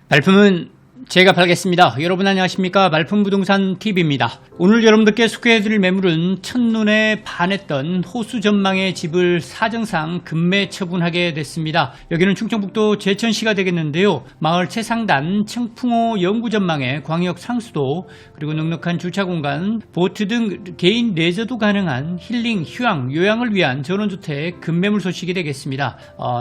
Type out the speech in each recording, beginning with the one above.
발품은 제가 팔겠습니다. 여러분 안녕하십니까? 말품부동산TV입니다. 오늘 여러분들께 소개해드릴 매물은 첫눈에 반했던 호수 전망의 집을 사정상 급매 처분하게 됐습니다. 여기는 충청북도 제천시가 되겠는데요. 마을 최상단, 청풍호 영구 전망에 광역 상수도, 그리고 넉넉한 주차공간, 보트 등 개인 레저도 가능한 힐링, 휴양, 요양을 위한 전원주택 급매물 소식이 되겠습니다.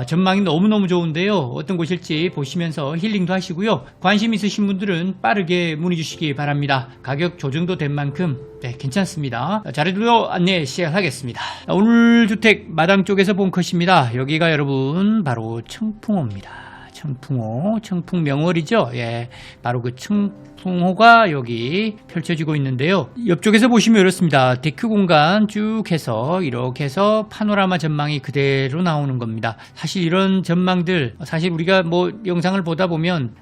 전망이 너무너무 좋은데요. 어떤 곳일지 보시면서 힐링도 하시고요. 관심 있으신 분들은 빠르게 문의 주시기 바랍니다. 가격 조정도 된 만큼 괜찮습니다. 자료로 안내 시작하겠습니다. 오늘 주택 마당 쪽에서 본 컷입니다. 여기가 여러분 바로 청풍호입니다. 청풍호, 청풍 명월이죠. 예, 바로 그 청풍호가 여기 펼쳐지고 있는데요. 옆쪽에서 보시면 이렇습니다. 데크 공간 쭉 해서 이렇게 해서 파노라마 전망이 그대로 나오는 겁니다. 사실 이런 전망들, 사실 우리가 뭐 영상을 보다 보면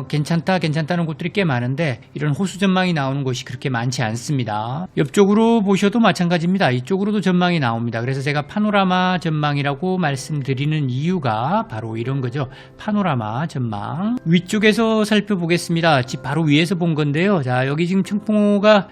괜찮다는 곳들이 꽤 많은데 이런 호수 전망이 나오는 곳이 그렇게 많지 않습니다. 옆쪽으로 보셔도 마찬가지입니다. 이쪽으로도 전망이 나옵니다. 그래서 제가 파노라마 전망이라고 말씀드리는 이유가 바로 이런 거죠. 파노라마 전망. 위쪽에서 살펴보겠습니다. 집 바로 위에서 본 건데요. 자, 여기 지금 청풍호가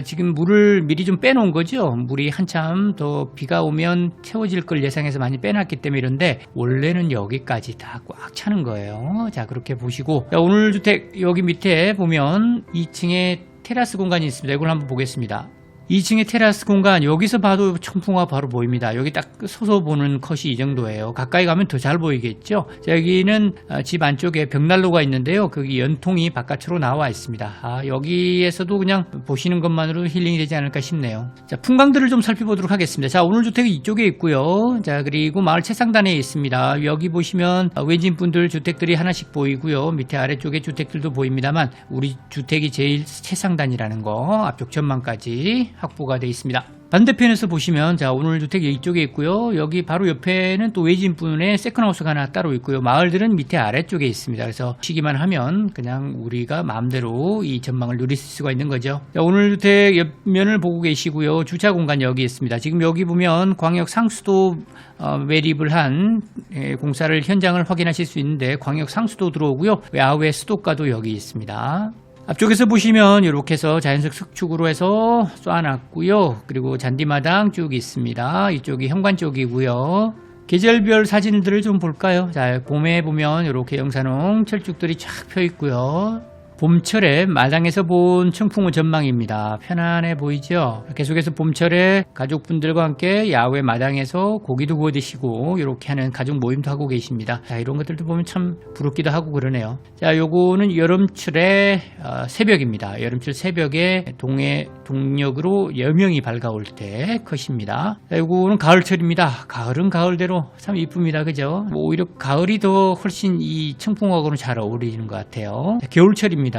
지금 물을 미리 좀 빼놓은 거죠. 물이 한참 더 비가 오면 채워질 걸 예상해서 많이 빼놨기 때문에 이런데 원래는 여기까지 다 꽉 차는 거예요. 자, 그렇게 보시고, 자, 오늘 주택 여기 밑에 보면 2층에 테라스 공간이 있습니다. 이걸 한번 보겠습니다. 2층의 테라스 공간, 여기서 봐도 청풍호가 바로 보입니다. 여기 딱 서서 보는 컷이 이 정도예요. 가까이 가면 더 잘 보이겠죠. 자, 여기는 집 안쪽에 벽난로가 있는데요. 거기 연통이 바깥으로 나와 있습니다. 여기에서도 그냥 보시는 것만으로 힐링이 되지 않을까 싶네요. 자, 풍광들을 좀 살펴보도록 하겠습니다. 자, 오늘 주택은 이쪽에 있고요. 자, 그리고 마을 최상단에 있습니다. 여기 보시면 외진분들 주택들이 하나씩 보이고요. 밑에 아래쪽에 주택들도 보입니다만 우리 주택이 제일 최상단이라는 거, 앞쪽 전망까지 확보가 되어 있습니다. 반대편에서 보시면, 자, 오늘 주택이 이쪽에 있고요. 여기 바로 옆에는 또 외진분의 세컨하우스가 하나 따로 있고요. 마을들은 밑에 아래쪽에 있습니다. 그래서 시기만 하면 그냥 우리가 마음대로 이 전망을 누릴 수가 있는 거죠. 자, 오늘 주택 옆면을 보고 계시고요. 주차 공간 여기 있습니다. 지금 여기 보면 광역 상수도 매립을 한 공사를 현장을 확인하실 수 있는데 광역 상수도 들어오고요. 야외 수도가도 여기 있습니다. 앞쪽에서 보시면 이렇게 해서 자연석 석축으로 해서 쏴놨고요. 그리고 잔디마당 쭉 있습니다. 이쪽이 현관 쪽이고요. 계절별 사진들을 좀 볼까요? 자, 봄에 보면 이렇게 영산홍 철쭉들이 쫙 펴 있고요. 봄철에 마당에서 본 청풍호 전망입니다. 편안해 보이죠? 계속해서 봄철에 가족분들과 함께 야외 마당에서 고기도 구워 드시고 이렇게 하는 가족 모임도 하고 계십니다. 자, 이런 것들도 보면 참 부럽기도 하고 그러네요. 자, 요거는 여름철의 새벽입니다. 여름철 새벽에 동력으로 여명이 밝아올 때 컷입니다. 자, 요거는 가을철입니다. 가을은 가을대로 참 이쁩니다. 그죠? 오히려 가을이 더 훨씬 이 청풍호하고는 잘 어울리는 것 같아요. 자, 겨울철입니다.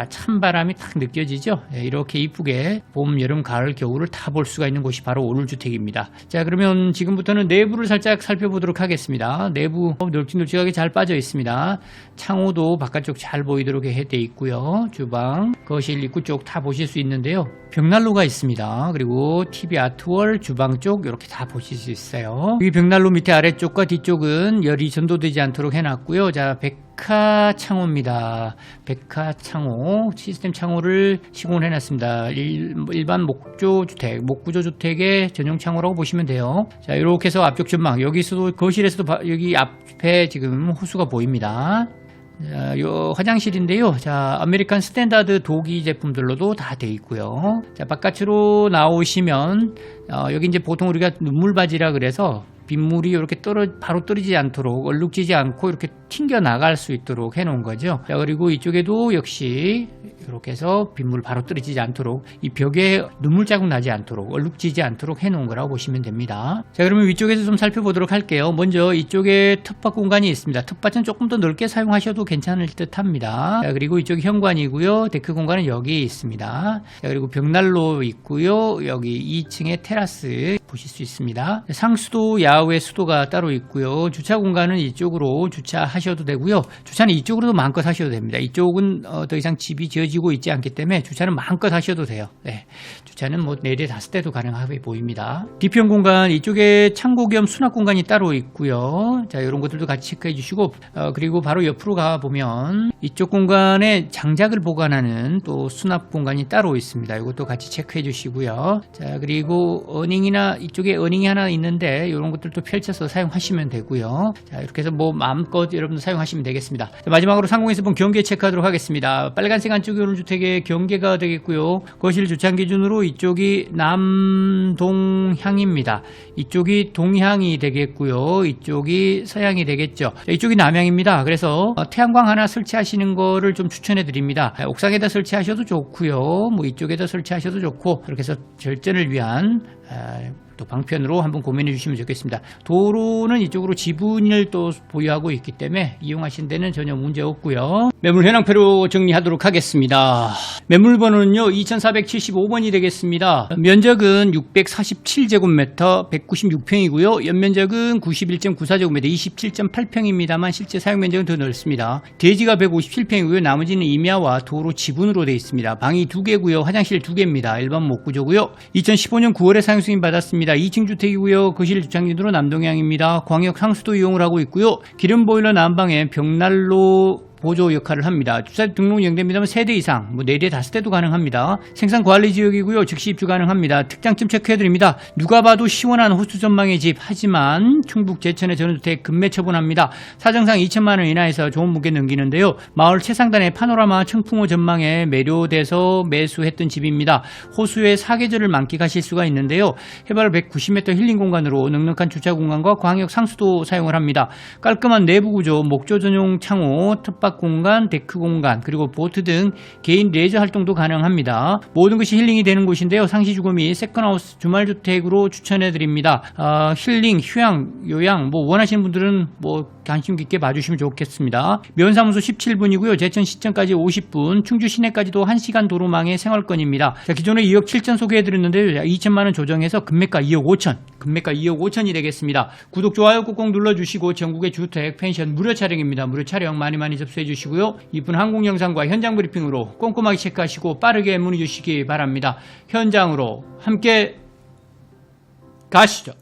찬바람이 딱 느껴지죠. 이렇게 이쁘게 봄, 여름, 가을, 겨울을 다 볼 수가 있는 곳이 바로 오늘 주택입니다. 자, 그러면 지금부터는 내부를 살짝 살펴보도록 하겠습니다. 내부 널찍널찍하게 잘 빠져 있습니다. 창호도 바깥쪽 잘 보이도록 되어 있고요. 주방, 거실, 입구 쪽 다 보실 수 있는데요. 벽난로가 있습니다. 그리고 TV 아트월, 주방 쪽 이렇게 다 보실 수 있어요. 이 벽난로 밑에 아래쪽과 뒤쪽은 열이 전도되지 않도록 해놨고요. 자, 백화 창호입니다. 백화 창호, 시스템 창호를 시공을 해놨습니다. 일반 목조 주택, 목구조 주택의 전용 창호라고 보시면 돼요. 자, 이렇게 해서 앞쪽 전망, 여기서도 거실에서도 여기 앞에 지금 호수가 보입니다. 자, 요 화장실인데요. 자, 아메리칸 스탠다드 도기 제품들로도 다 되어 있고요. 자, 바깥으로 나오시면 여기 이제 보통 우리가 눈물바지라 그래서 빗물이 이렇게 바로 떨어지지 않도록, 얼룩지지 않고 이렇게 튕겨 나갈 수 있도록 해놓은 거죠. 자, 그리고 이쪽에도 역시 이렇게 해서 빗물 바로 떨어지지 않도록, 이 벽에 눈물 자국 나지 않도록, 얼룩지지 않도록 해놓은 거라고 보시면 됩니다. 자, 그러면 위쪽에서 좀 살펴보도록 할게요. 먼저 이쪽에 텃밭 공간이 있습니다. 텃밭은 조금 더 넓게 사용하셔도 괜찮을 듯 합니다. 자, 그리고 이쪽이 현관이고요. 데크 공간은 여기 있습니다. 자, 그리고 벽난로 있고요. 여기 2층에 테라스 보실 수 있습니다. 상수도, 야외 수도가 따로 있고요. 주차 공간은 이쪽으로 주차하셔도 되고요. 주차는 이쪽으로도 마음껏 하셔도 됩니다. 이쪽은 더 이상 집이 지어지고 있지 않기 때문에 주차는 마음껏 하셔도 돼요. 네. 주차는 뭐 4대 5대도 가능하게 보입니다. 뒤편 공간 이쪽에 창고 겸 수납 공간이 따로 있고요. 자, 이런 것들도 같이 체크해 주시고 그리고 바로 옆으로 가 보면 이쪽 공간에 장작을 보관하는 또 수납 공간이 따로 있습니다. 이것도 같이 체크해 주시고요. 자, 그리고 어닝이나 이쪽에 어닝이 하나 있는데 이런 것들도 펼쳐서 사용하시면 되고요. 자, 이렇게 해서 뭐 마음껏 여러분들 사용하시면 되겠습니다. 자, 마지막으로 상공에서 본 경계 체크하도록 하겠습니다. 빨간색 안쪽이 오는 주택의 경계가 되겠고요. 거실 주차장 기준으로 이쪽이 남동향입니다. 이쪽이 동향이 되겠고요. 이쪽이 서향이 되겠죠. 자, 이쪽이 남향입니다. 그래서 태양광 하나 설치하시는 거를 좀 추천해 드립니다. 옥상에다 설치하셔도 좋고요. 뭐 이쪽에다 설치하셔도 좋고, 그렇게 해서 절전을 위한 또 방편으로 한번 고민해 주시면 좋겠습니다. 도로는 이쪽으로 지분을 또 보유하고 있기 때문에 이용하신 데는 전혀 문제 없고요. 매물 현황표로 정리하도록 하겠습니다. 매물 번호는요 2475번이 되겠습니다. 면적은 647제곱미터 196평이고요. 연면적은 91.94제곱미터 27.8평입니다만 실제 사용면적은 더 넓습니다. 대지가 157평이고요. 나머지는 임야와 도로 지분으로 되어 있습니다. 방이 2개고요. 화장실 2개입니다. 일반 목구조고요. 2015년 9월에 사용 승인 받았습니다. 2층 주택이고요. 거실 주차장 기준으로 남동향입니다. 광역 상수도 이용을 하고 있고요. 기름 보일러 난방에 벽난로 보조 역할을 합니다. 주차 등록 연결됩니다만 3대 이상, 뭐 4대 5대도 가능합니다. 생산 관리 지역이고요. 즉시 입주 가능합니다. 특장점 체크해드립니다. 누가 봐도 시원한 호수 전망의 집, 하지만 충북 제천의 전원주택 급매 처분합니다. 사정상 2천만원 이하에서 좋은 무게 넘기는데요. 마을 최상단의 파노라마 청풍호 전망에 매료돼서 매수했던 집입니다. 호수의 사계절을 만끽하실 수가 있는데요. 해발 190m 힐링 공간으로 넉넉한 주차 공간과 광역 상수도 사용을 합니다. 깔끔한 내부 구조, 목조 전용 창호, 텃밭 공간, 데크 공간, 그리고 보트 등 개인 레저 활동도 가능합니다. 모든 것이 힐링이 되는 곳인데요. 상시주거 및 세컨하우스 주말주택으로 추천해드립니다. 힐링, 휴양, 요양 뭐 원하시는 분들은 뭐 관심 깊게 봐주시면 좋겠습니다. 면사무소 17분이고요. 제천 시청까지 50분, 충주 시내까지도 1시간 도로망의 생활권입니다. 자, 기존에 2억 7천 소개해드렸는데 2천만원 조정해서 금매가 2억 5천, 금매가 2억 5천이 되겠습니다. 구독, 좋아요 꾹꾹 눌러주시고 전국의 주택, 펜션 무료 촬영입니다. 무료 촬영 많이 접수해 주시고요. 이쁜 항공 영상과 현장 브리핑으로 꼼꼼하게 체크하시고 빠르게 문의 주시기 바랍니다. 현장으로 함께 가시죠.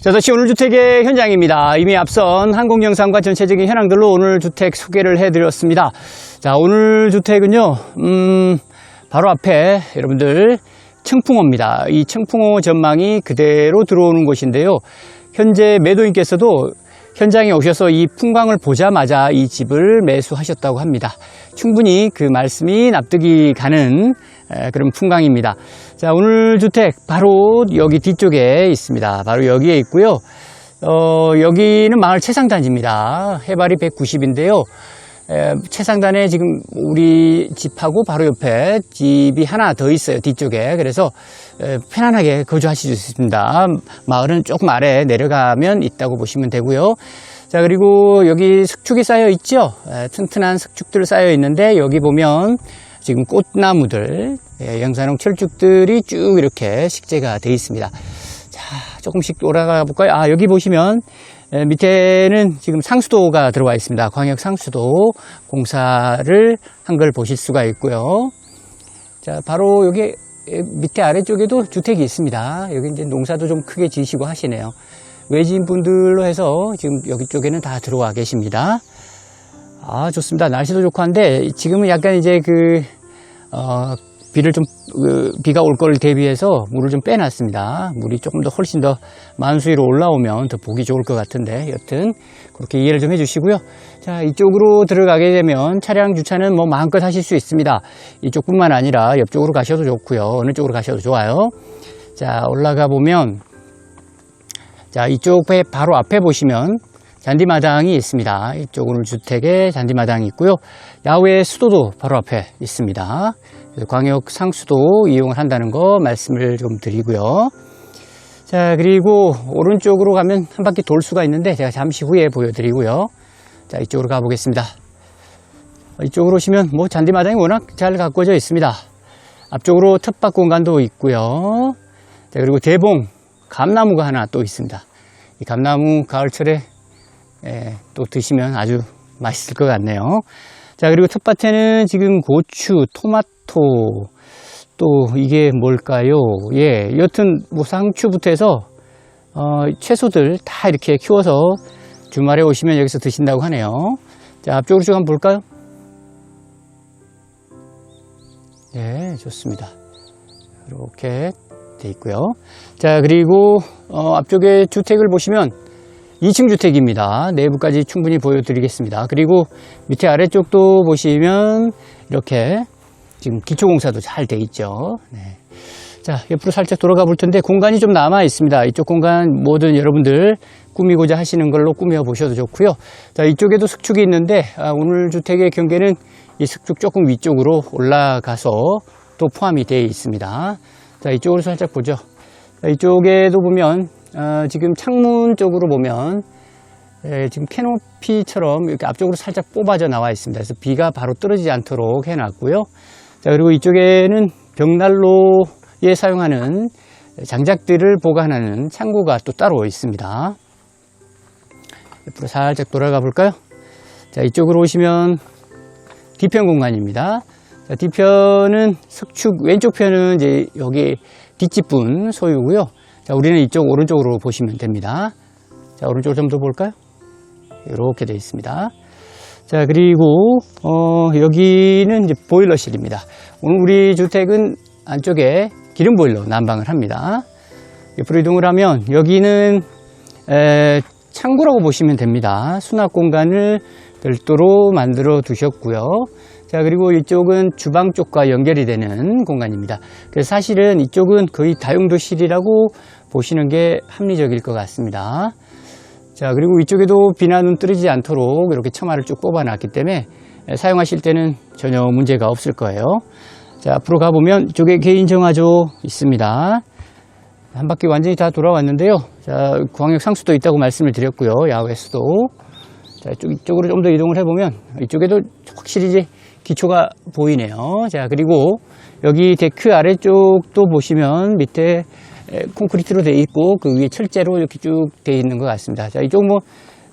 자, 다시 오늘 주택의 현장입니다. 이미 앞선 항공 영상과 전체적인 현황들로 오늘 주택 소개를 해드렸습니다. 자, 오늘 주택은요, 바로 앞에 여러분들 청풍호입니다. 이 청풍호 전망이 그대로 들어오는 곳인데요. 현재 매도인께서도 현장에 오셔서 이 풍광을 보자마자 이 집을 매수하셨다고 합니다. 충분히 그 말씀이 납득이 가는 그런 풍광입니다. 자, 오늘 주택 바로 여기 뒤쪽에 있습니다. 바로 여기에 있고요. 여기는 마을 최상단지입니다. 해발이 190인데요. 최상단에 지금 우리 집하고 바로 옆에 집이 하나 더 있어요. 뒤쪽에. 그래서 편안하게 거주하실 수 있습니다. 마을은 조금 아래 내려가면 있다고 보시면 되고요. 자, 그리고 여기 석축이 쌓여 있죠. 튼튼한 석축들 쌓여 있는데 여기 보면 지금 꽃나무들, 영산홍 철쭉들이 쭉 이렇게 식재가 되어 있습니다. 자, 조금씩 올라가 볼까요? 여기 보시면 밑에는 지금 상수도가 들어와 있습니다. 광역 상수도 공사를 한 걸 보실 수가 있고요. 자, 바로 여기 밑에 아래쪽에도 주택이 있습니다. 여기 이제 농사도 좀 크게 지으시고 하시네요. 외지인 분들로 해서 지금 여기 쪽에는 다 들어와 계십니다. 좋습니다. 날씨도 좋고 한데 지금은 약간 이제 비가 올 걸 대비해서 물을 좀 빼놨습니다. 물이 조금 더 훨씬 더 만수위로 올라오면 더 보기 좋을 것 같은데 여튼 그렇게 이해를 좀 해주시고요. 자, 이쪽으로 들어가게 되면 차량 주차는 뭐 마음껏 하실 수 있습니다. 이쪽뿐만 아니라 옆쪽으로 가셔도 좋고요. 어느 쪽으로 가셔도 좋아요. 자, 올라가 보면 자, 이쪽 바로 앞에 보시면 잔디마당이 있습니다. 이쪽으로는 주택에 잔디마당이 있고요. 야외 수도도 바로 앞에 있습니다. 그래서 광역 상수도 이용을 한다는 거 말씀을 좀 드리고요. 자, 그리고 오른쪽으로 가면 한 바퀴 돌 수가 있는데 제가 잠시 후에 보여드리고요. 자, 이쪽으로 가보겠습니다. 이쪽으로 오시면 뭐 잔디마당이 워낙 잘 가꿔져 있습니다. 앞쪽으로 텃밭 공간도 있고요. 자, 그리고 대봉 감나무가 하나 또 있습니다. 이 감나무 가을철에 또 드시면 아주 맛있을 것 같네요. 자, 그리고 텃밭에는 지금 고추, 토마토, 또 이게 뭘까요? 예, 여튼 뭐 상추부터 해서 채소들 다 이렇게 키워서 주말에 오시면 여기서 드신다고 하네요. 자, 앞쪽으로 쭉 한번 볼까요? 네, 좋습니다. 이렇게 돼 있고요. 자, 그리고 앞쪽에 주택을 보시면 2층 주택입니다. 내부까지 충분히 보여드리겠습니다. 그리고 밑에 아래쪽도 보시면 이렇게 지금 기초공사도 잘 돼 있죠. 네. 자, 옆으로 살짝 돌아가 볼 텐데 공간이 좀 남아 있습니다. 이쪽 공간 뭐든 여러분들 꾸미고자 하시는 걸로 꾸며 보셔도 좋고요. 자, 이쪽에도 석축이 있는데 오늘 주택의 경계는 이 석축 조금 위쪽으로 올라가서 또 포함이 되어 있습니다. 자, 이쪽으로 살짝 보죠. 자, 이쪽에도 보면 지금 창문 쪽으로 보면 지금 캐노피처럼 이렇게 앞쪽으로 살짝 뽑아져 나와 있습니다. 그래서 비가 바로 떨어지지 않도록 해놨고요. 자, 그리고 이쪽에는 벽난로에 사용하는 장작들을 보관하는 창고가 또 따로 있습니다. 옆으로 살짝 돌아가 볼까요? 자, 이쪽으로 오시면 뒤편 공간입니다. 자, 뒤편은 석축, 왼쪽 편은 이제 여기 뒷집분 소유고요. 자, 우리는 이쪽 오른쪽으로 보시면 됩니다. 자, 오른쪽으로 좀 더 볼까요? 이렇게 되어 있습니다. 자, 그리고 여기는 이제 보일러실입니다. 오늘 우리 주택은 안쪽에 기름 보일러 난방을 합니다. 옆으로 이동을 하면 여기는 창고라고 보시면 됩니다. 수납 공간을 별도로 만들어 두셨고요. 자, 그리고 이쪽은 주방 쪽과 연결이 되는 공간입니다. 그래서 사실은 이쪽은 거의 다용도실이라고 보시는 게 합리적일 것 같습니다. 자, 그리고 이쪽에도 비나 눈 떨어지지 않도록 이렇게 처마를 쭉 뽑아 놨기 때문에 사용하실 때는 전혀 문제가 없을 거예요. 자, 앞으로 가보면 이쪽에 개인 정화조 있습니다. 한 바퀴 완전히 다 돌아왔는데요. 자, 광역 상수도 있다고 말씀을 드렸고요. 야외 수도. 자, 이쪽으로 좀 더 이동을 해보면 이쪽에도 확실히 이제 기초가 보이네요. 자, 그리고 여기 데크 아래쪽도 보시면 밑에 콘크리트로 되어 있고 그 위에 철제로 이렇게 쭉 되어 있는 것 같습니다. 자, 이쪽 뭐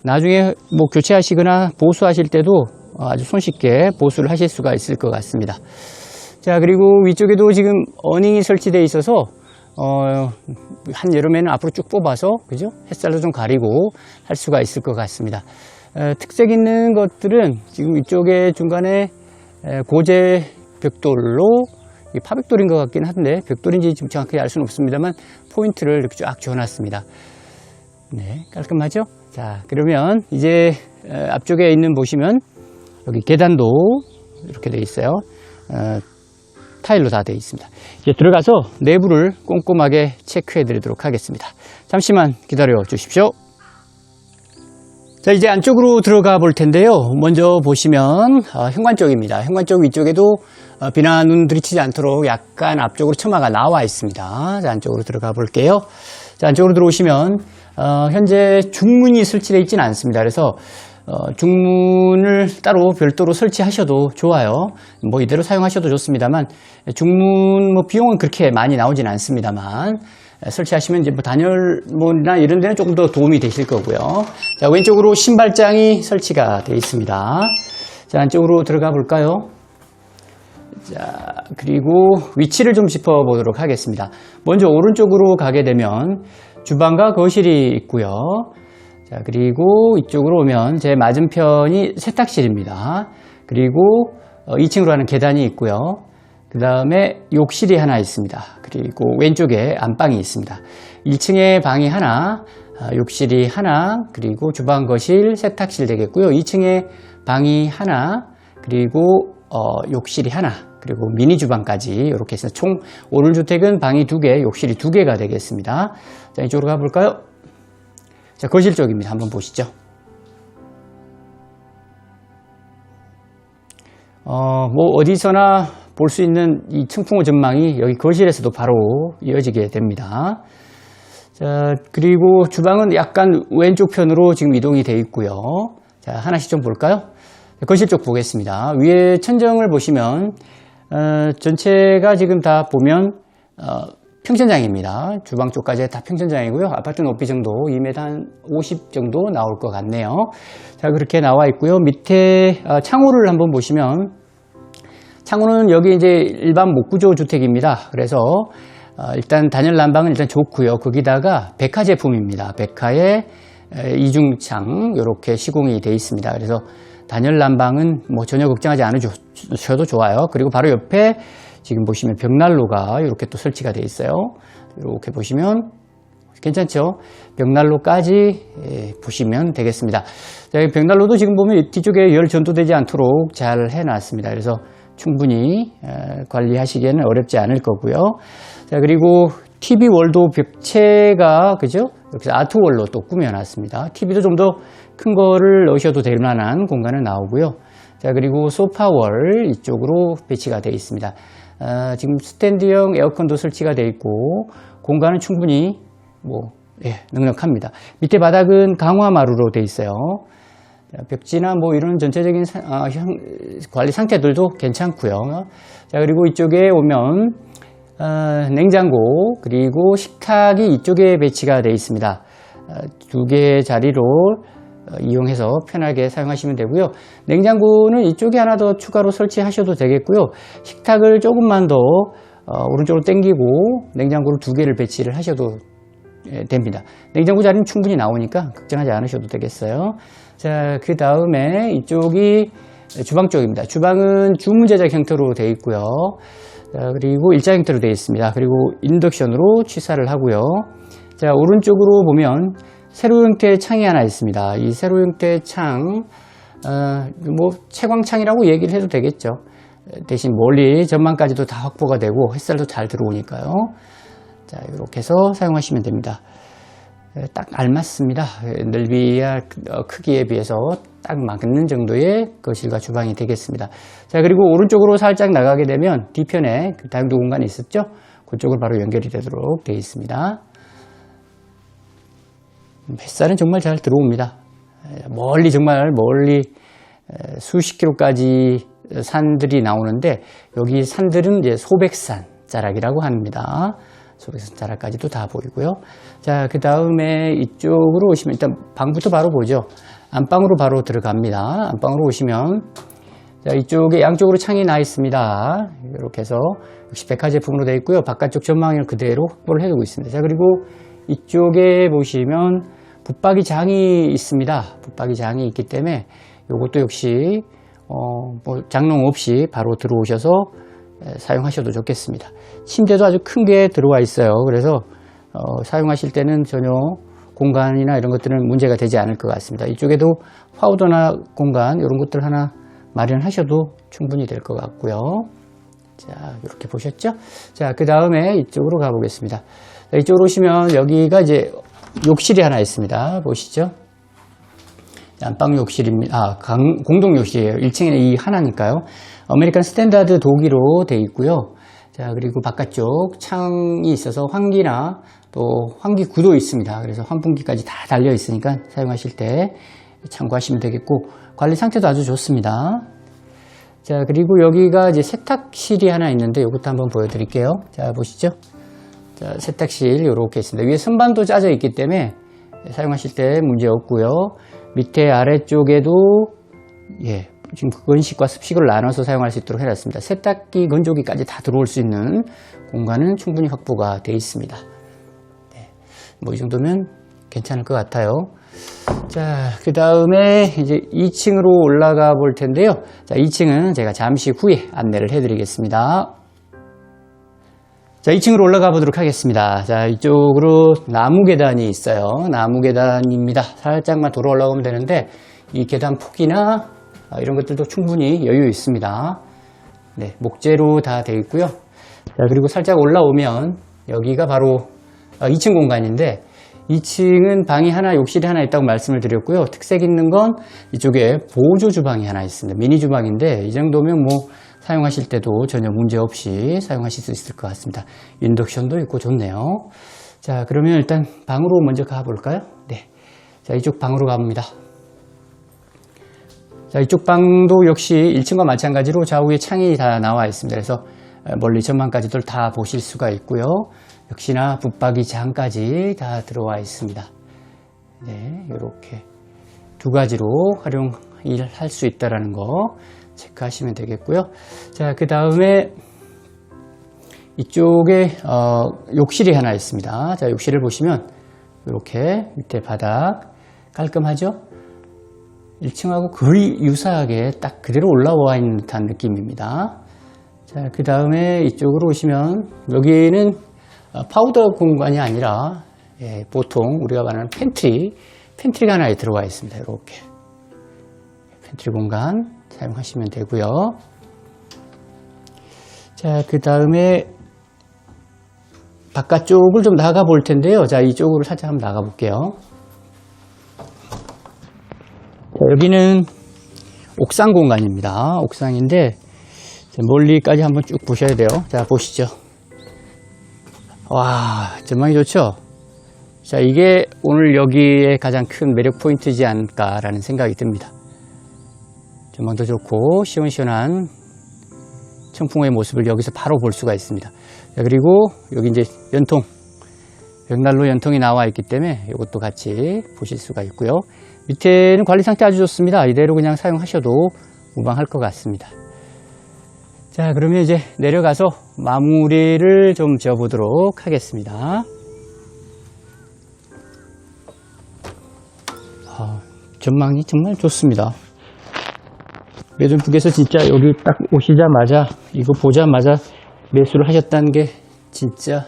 나중에 뭐 교체하시거나 보수하실 때도 아주 손쉽게 보수를 하실 수가 있을 것 같습니다. 자, 그리고 위쪽에도 지금 어닝이 설치되어 있어서 한 여름에는 앞으로 쭉 뽑아서 그죠? 햇살도 좀 가리고 할 수가 있을 것 같습니다. 특색 있는 것들은 지금 이쪽에 중간에 고제 벽돌로 파백돌인 것 같긴 한데 벽돌인지 지금 정확히 알 수는 없습니다만 포인트를 이렇게 쫙 지어놨습니다. 네, 깔끔하죠? 자, 그러면 이제 앞쪽에 있는 보시면 여기 계단도 이렇게 되어 있어요. 타일로 다 되어 있습니다. 이제 들어가서 내부를 꼼꼼하게 체크해 드리도록 하겠습니다. 잠시만 기다려 주십시오. 자, 이제 안쪽으로 들어가 볼 텐데요. 먼저 보시면 현관 쪽입니다. 현관 쪽 위쪽에도 비나 눈 들이치지 않도록 약간 앞쪽으로 처마가 나와 있습니다. 자, 안쪽으로 들어가 볼게요. 자, 안쪽으로 들어오시면 현재 중문이 설치되어 있지는 않습니다. 그래서 중문을 따로 별도로 설치하셔도 좋아요. 뭐 이대로 사용하셔도 좋습니다만 중문 뭐 비용은 그렇게 많이 나오진 않습니다만 설치하시면 이제 뭐 단열문이나 이런 데는 조금 더 도움이 되실 거고요. 자, 왼쪽으로 신발장이 설치가 되어 있습니다. 자, 안쪽으로 들어가 볼까요? 자, 그리고 위치를 좀 짚어보도록 하겠습니다. 먼저 오른쪽으로 가게 되면 주방과 거실이 있고요. 자, 그리고 이쪽으로 오면 제 맞은편이 세탁실입니다. 그리고 2층으로 가는 계단이 있고요. 그 다음에 욕실이 하나 있습니다. 그리고 왼쪽에 안방이 있습니다. 1층에 방이 하나, 욕실이 하나, 그리고 주방, 거실, 세탁실 되겠고요. 2층에 방이 하나, 그리고 욕실이 하나, 그리고 미니 주방까지 이렇게 해서 총 오늘 주택은 방이 2개, 욕실이 2개가 되겠습니다. 자, 이쪽으로 가볼까요? 자, 거실 쪽입니다. 한번 보시죠. 뭐 어디서나 볼 수 있는 이 청풍호 전망이 여기 거실에서도 바로 이어지게 됩니다. 자, 그리고 주방은 약간 왼쪽 편으로 지금 이동이 되어 있고요. 자, 하나씩 좀 볼까요? 거실 쪽 보겠습니다. 위에 천정을 보시면 전체가 지금 다 보면 평천장입니다. 주방 쪽까지 다 평천장이고요. 아파트 높이 정도 2m 한 50 정도 나올 것 같네요. 자, 그렇게 나와 있고요. 밑에 창호를 한번 보시면 창호는 여기 이제 일반 목구조 주택입니다. 그래서 일단 단열 난방은 일단 좋고요. 거기다가 백화 제품입니다. 백화에 이중창 이렇게 시공이 되어 있습니다. 그래서 단열 난방은 뭐 전혀 걱정하지 않으셔도 좋아요. 그리고 바로 옆에 지금 보시면 벽난로가 이렇게 또 설치가 되어 있어요. 이렇게 보시면 괜찮죠? 벽난로까지 보시면 되겠습니다. 자, 벽난로도 지금 보면 뒤쪽에 열 전도되지 않도록 잘 해놨습니다. 그래서 충분히 관리하시기에는 어렵지 않을 거고요. 자, 그리고 TV 월도 벽체가 그죠? 이렇게 아트 월로 또 꾸며놨습니다. TV도 좀 더 큰 거를 넣으셔도 될 만한 공간은 나오고요. 자, 그리고 소파 월 이쪽으로 배치가 되어 있습니다. 지금 스탠드형 에어컨도 설치가 되어 있고 공간은 충분히 넉넉합니다. 밑에 바닥은 강화마루로 되어 있어요. 벽지나 뭐 이런 전체적인 관리 상태들도 괜찮고요. 자, 그리고 이쪽에 오면 냉장고 그리고 식탁이 이쪽에 배치가 되어 있습니다. 2개의 자리로 이용해서 편하게 사용하시면 되고요. 냉장고는 이쪽에 하나 더 추가로 설치하셔도 되겠고요. 식탁을 조금만 더 오른쪽으로 당기고 냉장고를 2개를 배치를 하셔도 됩니다. 냉장고 자리는 충분히 나오니까 걱정하지 않으셔도 되겠어요. 자, 그 다음에 이쪽이 주방 쪽입니다. 주방은 주문 제작 형태로 되어 있고요. 자, 그리고 일자 형태로 되어 있습니다. 그리고 인덕션으로 취사를 하고요. 자, 오른쪽으로 보면 세로 형태의 창이 하나 있습니다. 이 세로 형태의 창, 뭐 채광창이라고 얘기를 해도 되겠죠. 대신 멀리 전망까지도 다 확보가 되고 햇살도 잘 들어오니까요. 자, 이렇게 해서 사용하시면 됩니다. 딱 알맞습니다. 넓이와 크기에 비해서 딱 맞는 정도의 거실과 주방이 되겠습니다. 자, 그리고 오른쪽으로 살짝 나가게 되면 뒤편에 그 다용도 공간이 있었죠. 그쪽으로 바로 연결이 되도록 되어 있습니다. 햇살은 정말 잘 들어옵니다. 멀리 정말 멀리 수십 킬로까지 산들이 나오는데 여기 산들은 이제 소백산 자락이라고 합니다. 소백산 자락까지도 다 보이고요. 자, 그 다음에 이쪽으로 오시면 일단 방부터 바로 보죠. 안방으로 바로 들어갑니다. 안방으로 오시면 자, 이쪽에 양쪽으로 창이 나 있습니다. 이렇게 해서 역시 백화 제품으로 되어 있고요. 바깥쪽 전망을 그대로 확보를 해두고 있습니다. 자, 그리고 이쪽에 보시면 붙박이 장이 있습니다. 붙박이 장이 있기 때문에 이것도 역시 뭐 장롱 없이 바로 들어오셔서 사용하셔도 좋겠습니다. 침대도 아주 큰 게 들어와 있어요. 그래서 사용하실 때는 전혀 공간이나 이런 것들은 문제가 되지 않을 것 같습니다. 이쪽에도 파우더나 공간 이런 것들 하나 마련하셔도 충분히 될 것 같고요. 자, 이렇게 보셨죠? 자, 그 다음에 이쪽으로 가보겠습니다. 자, 이쪽으로 오시면 여기가 이제 욕실이 하나 있습니다. 보시죠. 안방 욕실입니다. 공동 욕실이에요. 1층에는 이 하나니까요. 아메리칸 스탠다드 도기로 되어 있고요. 자, 그리고 바깥쪽 창이 있어서 환기나 또 환기 구도 있습니다. 그래서 환풍기까지 다 달려 있으니까 사용하실 때 참고하시면 되겠고, 관리 상태도 아주 좋습니다. 자, 그리고 여기가 이제 세탁실이 하나 있는데 이것도 한번 보여드릴게요. 자, 보시죠. 자, 세탁실 이렇게 있습니다. 위에 선반도 짜져 있기 때문에 사용하실 때 문제 없고요. 밑에 아래쪽에도 지금 건식과 습식을 나눠서 사용할 수 있도록 해놨습니다. 세탁기, 건조기까지 다 들어올 수 있는 공간은 충분히 확보가 되어 있습니다. 뭐 이 정도면 괜찮을 것 같아요. 자, 그 다음에 이제 2층으로 올라가 볼 텐데요. 자, 2층은 제가 잠시 후에 안내를 해드리겠습니다. 자, 2층으로 올라가 보도록 하겠습니다. 자, 이쪽으로 나무 계단이 있어요. 나무 계단입니다. 살짝만 돌아 올라가면 되는데 이 계단 폭이나 이런 것들도 충분히 여유 있습니다. 네, 목재로 다 되어 있고요. 자, 그리고 살짝 올라오면 여기가 바로 2층 공간인데 2층은 방이 하나, 욕실이 하나 있다고 말씀을 드렸고요. 특색 있는 건 이쪽에 보조 주방이 하나 있습니다. 미니 주방인데 이 정도면 뭐 사용하실 때도 전혀 문제 없이 사용하실 수 있을 것 같습니다. 인덕션도 있고 좋네요. 자, 그러면 일단 방으로 먼저 가볼까요? 네. 자, 이쪽 방으로 가봅니다. 자, 이쪽 방도 역시 1층과 마찬가지로 좌우에 창이 다 나와 있습니다. 그래서 멀리 전망까지도 다 보실 수가 있고요. 역시나 붙박이장까지 다 들어와 있습니다. 네, 이렇게 두 가지로 활용할 수 있다는 거 체크하시면 되겠고요. 자, 그 다음에 이쪽에 욕실이 하나 있습니다. 자, 욕실을 보시면 이렇게 밑에 바닥 깔끔하죠? 1층하고 거의 유사하게 딱 그대로 올라와 있는 듯한 느낌입니다. 자, 그 다음에 이쪽으로 오시면 여기는 파우더 공간이 아니라 보통 우리가 말하는 팬트리가 하나 들어와 있습니다. 이렇게 팬트리 공간 사용하시면 되고요. 자, 그 다음에 바깥쪽을 좀 나가 볼 텐데요. 자, 이쪽으로 살짝 한번 나가 볼게요. 자, 여기는 옥상 공간입니다. 옥상인데 멀리까지 한번 쭉 보셔야 돼요. 자, 보시죠. 와, 전망이 좋죠? 자, 이게 오늘 여기에 가장 큰 매력 포인트이지 않을까라는 생각이 듭니다. 전망도 좋고 시원시원한 청풍호의 모습을 여기서 바로 볼 수가 있습니다. 자, 그리고 여기 이제 연통, 벽난로 연통이 나와 있기 때문에 이것도 같이 보실 수가 있고요. 밑에는 관리 상태 아주 좋습니다. 이대로 그냥 사용하셔도 무방할 것 같습니다. 자, 그러면 이제 내려가서 마무리를 좀 지어보도록 하겠습니다. 전망이 정말 좋습니다. 매점분께서 진짜 여기 딱 오시자마자 이거 보자마자 매수를 하셨다는 게 진짜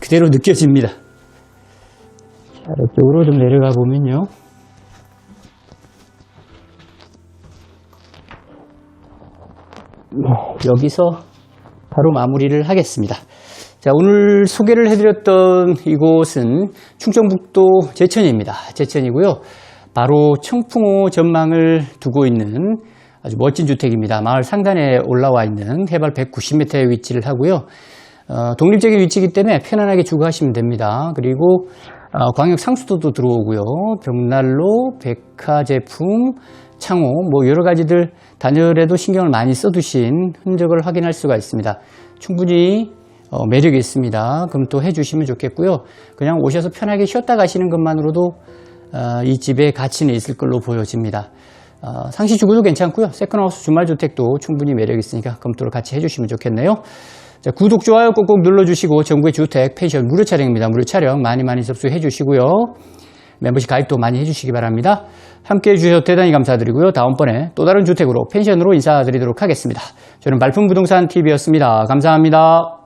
그대로 느껴집니다. 자, 이쪽으로 좀 내려가 보면요. 여기서 바로 마무리를 하겠습니다. 자, 오늘 소개를 해드렸던 이곳은 충청북도 제천입니다. 제천이고요. 바로 청풍호 전망을 두고 있는 아주 멋진 주택입니다. 마을 상단에 올라와 있는 해발 190m에 위치를 하고요. 독립적인 위치이기 때문에 편안하게 주거하시면 됩니다. 그리고 광역 상수도도 들어오고요. 벽난로, 백화 제품, 창호, 뭐 여러 가지들 단열에도 신경을 많이 써두신 흔적을 확인할 수가 있습니다. 충분히 매력이 있습니다. 검토해 주시면 좋겠고요. 그냥 오셔서 편하게 쉬었다 가시는 것만으로도 이 집의 가치는 있을 걸로 보여집니다. 상시 주거도 괜찮고요. 세컨하우스 주말주택도 충분히 매력이 있으니까 검토를 같이 해주시면 좋겠네요. 자, 구독, 좋아요 꼭꼭 눌러주시고 정부의 주택, 펜션 무료 촬영입니다. 무료 촬영 많이 접수해 주시고요. 멤버십 가입도 많이 해주시기 바랍니다. 함께 해주셔서 대단히 감사드리고요. 다음번에 또 다른 주택으로 펜션으로 인사드리도록 하겠습니다. 저는 말품부동산TV였습니다. 감사합니다.